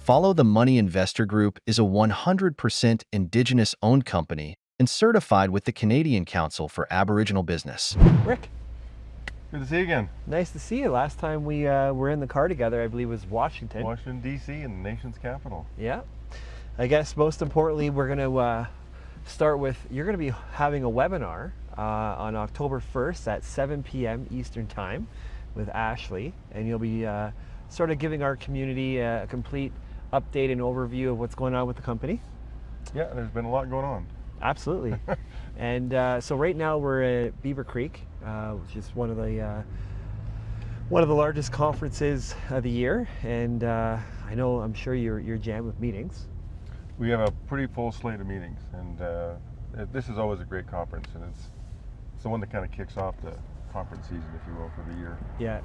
Follow the Money Investor Group is a 100% Indigenous-owned company and certified with the Canadian Council for Aboriginal Business. Rick, good to see you again. nice to see you. Last time we were in the car together, I believe, was Washington. Washington, D.C., and the nation's capital. Yeah. I guess most importantly, we're going to start with, you're going to be having a webinar on October 1st at 7 p.m. Eastern Time with Ashley, and you'll be sort of giving our community a complete update and overview of what's going on with the company. Yeah, there's been a lot going on. Absolutely. And so right now we're at Beaver Creek, which is one of the largest conferences of the year, and I'm sure you're jammed with meetings. We have a pretty full slate of meetings, and this is always a great conference, and it's the one that kind of kicks off the conference season, if you will, for the year. Yeah.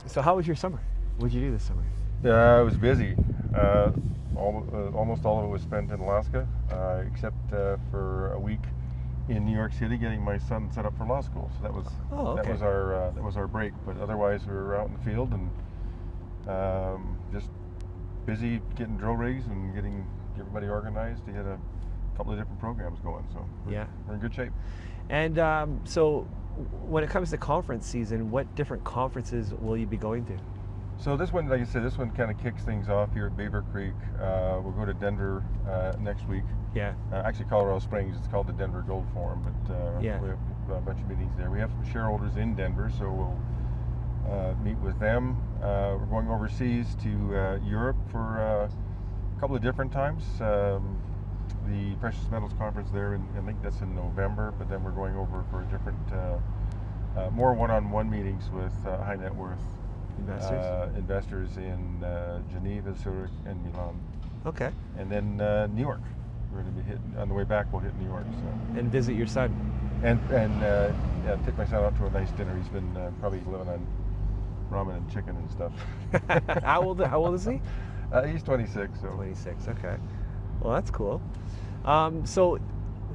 So how was your summer? What did you do this summer? It was busy. Almost all of it was spent in Alaska, except for a week in New York City getting my son set up for law school. So that was that was our break. But otherwise, we were out in the field and just busy getting drill rigs and getting everybody organized to get a couple of different programs going. So we're in good shape. And so when it comes to conference season, what different conferences will you be going to? So this one, like I said, this one kind of kicks things off here at Beaver Creek. We'll go to Denver next week. Yeah. Actually, Colorado Springs. It's called the Denver Gold Forum, but we have a bunch of meetings there. We have some shareholders in Denver, so we'll meet with them. We're going overseas to Europe for a couple of different times. The Precious Metals Conference there, and I think that's in November, but then we're going over for a different, more one-on-one meetings with high net worth investors in Geneva, Zurich, and Milan. Okay. And then New York. We're going to be hitting, on the way back, we'll hit New York. So. And visit your son. And take my son out to a nice dinner. He's been probably living on ramen and chicken and stuff. How old is he? He's 26. So. 26, okay. Well, that's cool. So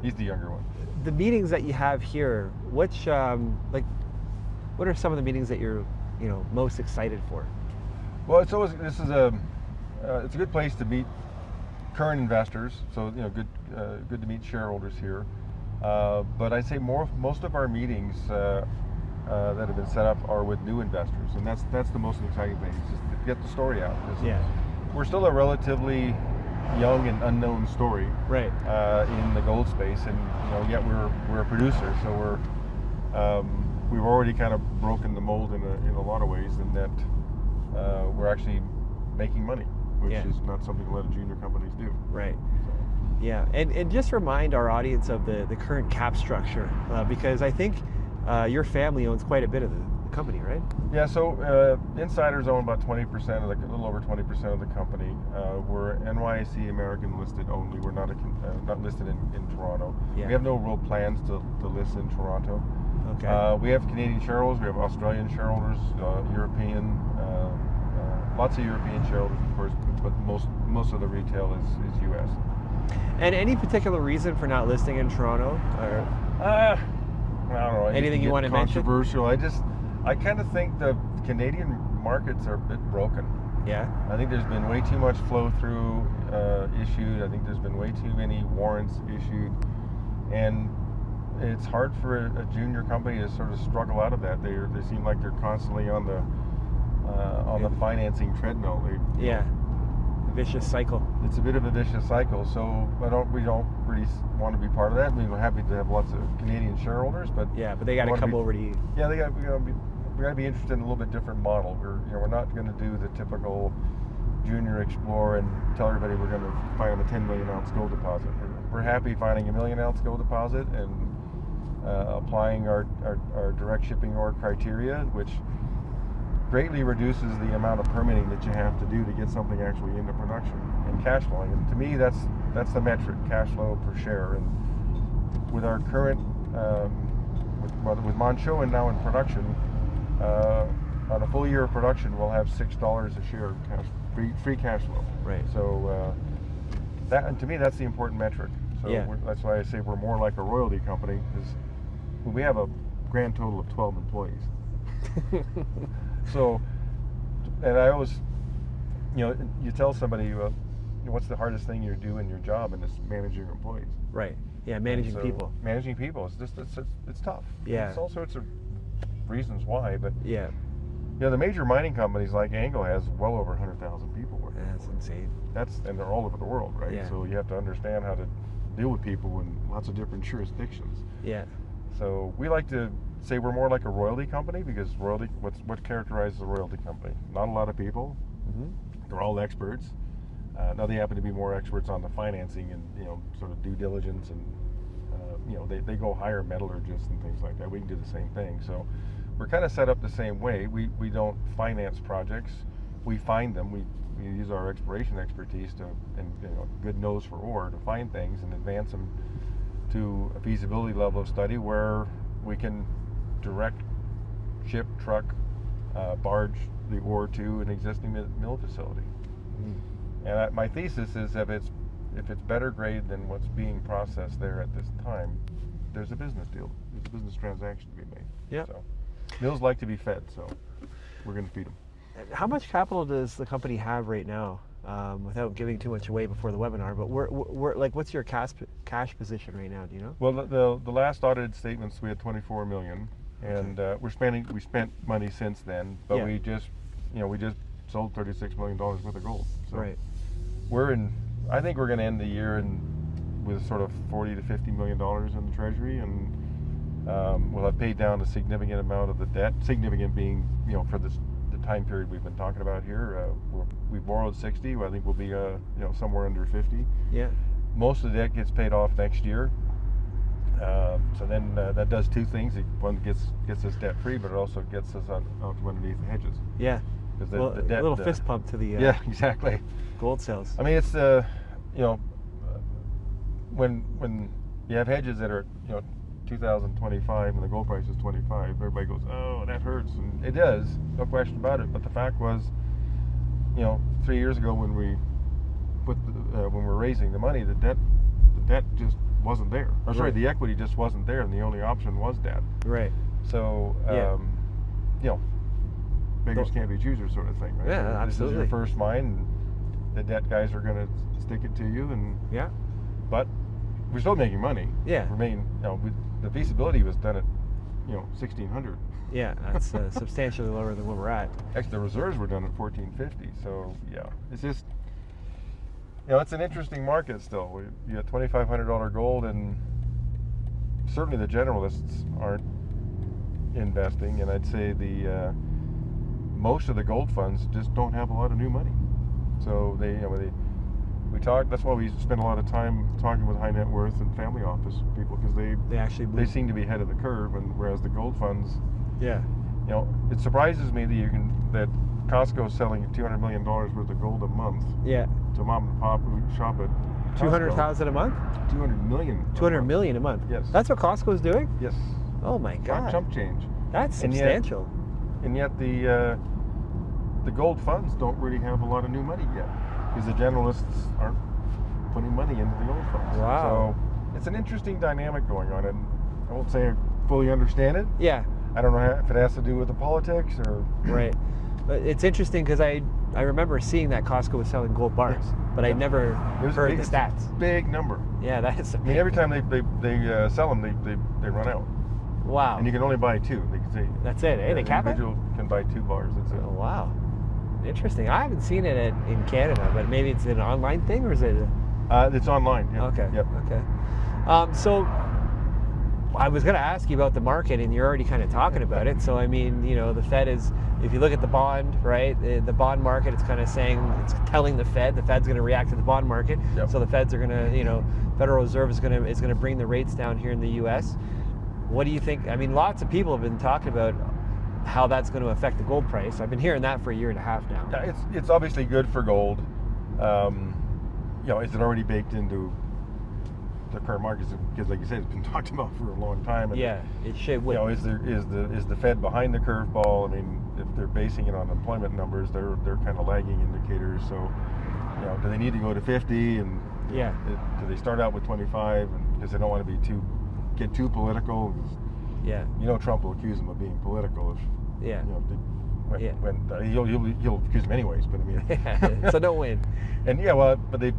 he's the younger one. The meetings that you have here, what are some of the meetings that you're most excited for? Well, it's a good place to meet current investors. So good to meet shareholders here. But I'd say most of our meetings that have been set up are with new investors, and that's the most exciting thing, is just to get the story out. We're still a relatively young and unknown story, right? In the gold space, and yet we're a producer, so we've already kind of broken the mold in a lot of ways, in that we're actually making money, which is not something a lot of junior companies do. Right. Yeah, and just remind our audience of the current cap structure, because I think your family owns quite a bit of the company, right? Yeah, so insiders own about 20%, a little over 20% of the company. We're NYSE American listed only. We're not listed in Toronto. Yeah. We have no real plans to list in Toronto. Okay. We have Canadian shareholders. We have Australian shareholders, European, lots of European shareholders, of course, but most of the retail is U.S. And any particular reason for not listing in Toronto? Or I don't know. Anything you want to mention? Controversial. I kind of think the Canadian markets are a bit broken. Yeah. I think there's been way too much flow through issued. I think there's been way too many warrants issued, and it's hard for a junior company to sort of struggle out of that. They seem like they're constantly on the financing treadmill. Vicious cycle. It's a bit of a vicious cycle. So we don't really want to be part of that. We're happy to have lots of Canadian shareholders, but they got to come over to you. Yeah, we got to be interested in a little bit different model. We're not going to do the typical junior explore and tell everybody we're going to find them a 10 million ounce gold deposit. We're happy finding a 1 million ounce gold deposit and applying our direct shipping ore criteria, which greatly reduces the amount of permitting that you have to do to get something actually into production and cash flowing. And to me, that's the metric, cash flow per share. And with our current, with Manh Choh and now in production, on a full year of production, we'll have $6 a share free cash flow. Right. So and to me, that's the important metric. So that's why I say we're more like a royalty company, because we have a grand total of 12 employees. So, and I always you tell somebody, what's the hardest thing you do in your job, and it's managing your employees. Right. Yeah, managing people. Managing people is just it's tough. Yeah. There's all sorts of reasons why, but Yeah. the major mining companies like Anglo has well over 100,000 people working. That's insane. And they're all over the world, right? Yeah. So you have to understand how to deal with people in lots of different jurisdictions. Yeah. So we like to say we're more like a royalty company, because what characterizes a royalty company? Not a lot of people. Mm-hmm. They're all experts. Now they happen to be more experts on the financing and sort of due diligence, and they go hire metallurgists and things like that. We can do the same thing. So we're kind of set up the same way. We don't finance projects. We find them. We use our exploration expertise and good nose for ore to find things and advance them to a feasibility level of study where we can direct, ship, truck, barge the ore to an existing mill facility. Mm-hmm. And my thesis is if it's better grade than what's being processed there at this time, there's a business deal. There's a business transaction to be made. Yeah. So mills like to be fed, so we're going to feed them. How much capital does the company have right now, without giving too much away before the webinar? But what's your cash position right now? Do you know? Well, the last audited statements, we had 24 million, and we spent money since then, but Yeah. we just sold $36 million worth of gold. So Right. I think we're going to end the year with sort of $40 to $50 million in the treasury, and we'll have paid down a significant amount of the debt. Significant being, for the time period we've been talking about here, we borrowed 60. I think we'll be somewhere under 50. Yeah. Most of the debt gets paid off next year. So then that does two things. One gets us debt free, but it also gets us out from underneath the hedges. Yeah. Because the debt, a little fist pump to the yeah, exactly. gold sales. I mean, it's when you have hedges that are 2025 and the gold price is 25, everybody goes, oh, that hurts, and it does, no question about it. But the fact was, 3 years ago when we were raising the money, the debt just wasn't there. Or sorry, Right. the equity just wasn't there, and the only option was debt. Right. So beggars can't be choosers, sort of thing, right? Yeah, So absolutely. This is your first mine, and the debt guys are going to stick it to you, and Yeah. but we're still making money. Yeah. The feasibility was done at 1600. Yeah. That's substantially lower than where we're at. Actually, the reserves were done at 1450. So yeah, it's just it's an interesting market still. You got $2,500 gold, and certainly the generalists aren't investing, and I'd say most of the gold funds just don't have a lot of new money. So we talk. That's why we spend a lot of time talking with high net worth and family office people, because they seem to be ahead of the curve, and whereas the gold funds, Yeah. it surprises me that Costco is selling $200 million worth of gold a month Yeah. to mom and pop who shop at Costco. 200,000 a month? 200 million. 200 million a month. Yes. That's what Costco's doing? Yes. Oh my God. Chump change. That's And yet- substantial. And yet the gold funds don't really have a lot of new money yet, because the generalists aren't putting money into the gold funds. Wow. So it's an interesting dynamic going on, and I won't say I fully understand it. Yeah. I don't know if it has to do with the politics or. Right. But it's interesting because I remember seeing that Costco was selling gold bars, but I never heard the stats. It's a big number. Yeah, that is a I big mean, every time they sell them, they run out, Wow. and you can only buy two. They can say That's it, eh? They an cap it? individual can buy 2 bars. That's it. Oh, wow. Interesting. I haven't seen it in Canada, but maybe it's an online thing, or is it? It's online. Yeah. Okay. Yep. Okay. So I was going to ask you about the market, and you're already kind of talking about it. So I mean, the Fed is, if you look at the bond, right? The bond market, it's kind of saying, it's telling the Fed's going to react to the bond market. Yep. So the Feds are going to, Federal Reserve is going to bring the rates down here in the U.S. What do you think? I mean, lots of people have been talking about how that's going to affect the gold price. I've been hearing that for a year and a half now. Yeah, it's obviously good for gold. Is it already baked into the current markets? Because, like you said, it's been talked about for a long time. And Yeah, it should. is the Fed behind the curveball? I mean, if they're basing it on employment numbers, they're kind of lagging indicators. So, do they need to go to 50? And Yeah. do they start out with 25? Because they don't want to get too political. Yeah. Trump will accuse them of being political if Yeah. Yeah. You'll accuse them anyways, but I mean, So don't win. And yeah, well, but they,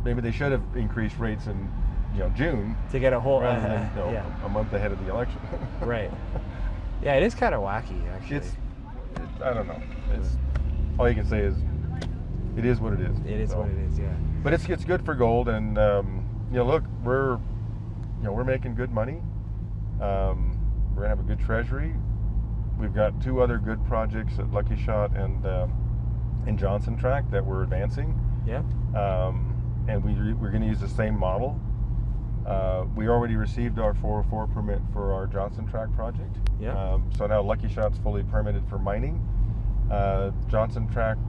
maybe they should have increased rates in, June To get a whole, rather than yeah. a month ahead of the election. Right. Yeah, it is kind of wacky, actually. It's I don't know. It's all you can say is it is what it is. It is what it is, yeah. But it's good for gold, and look, we're making good money. We're gonna have a good treasury. We've got 2 other good projects at Lucky Shot and Johnson Tract that we're advancing. Yeah. And we're going to use the same model. We already received our 404 permit for our Johnson Tract project. Yeah. So now Lucky Shot's fully permitted for mining. Johnson Tract,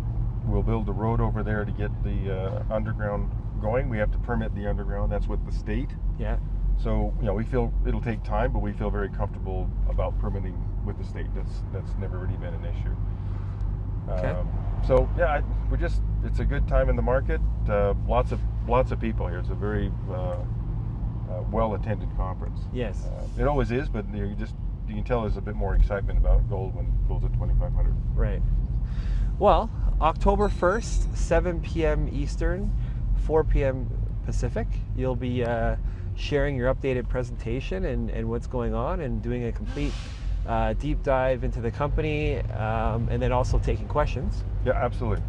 we'll build a road over there to get the underground going. We have to permit the underground. That's with the state. Yeah. So we feel it'll take time, but we feel very comfortable about permitting with the state. That's never really been an issue. Okay. So yeah, it's a good time in the market. Lots of people here. It's a very well attended conference. Yes. It always is, but you can tell there's a bit more excitement about gold when gold's at 2,500. Right. Well, October 1st, 7 p.m. Eastern, 4 p.m. Pacific, you'll be sharing your updated presentation and what's going on, and doing a complete deep dive into the company, and then also taking questions. Yeah, absolutely.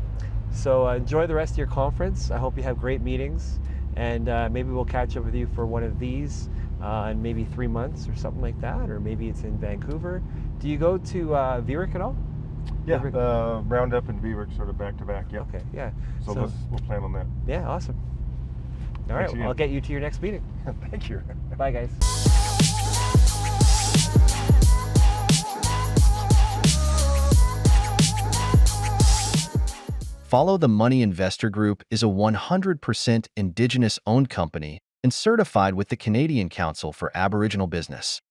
So enjoy the rest of your conference. I hope you have great meetings, and maybe we'll catch up with you for one of these in maybe 3 months or something like that, or maybe it's in Vancouver. Do you go to Viereck at all? Yeah, Roundup and Viereck sort of back to back. Yeah. Okay, yeah. So we'll plan on that. Yeah, awesome. All right, well, I'll get you to your next meeting. Thank you. Bye, guys. Follow the Money Investor Group is a 100% Indigenous-owned company and certified with the Canadian Council for Aboriginal Business.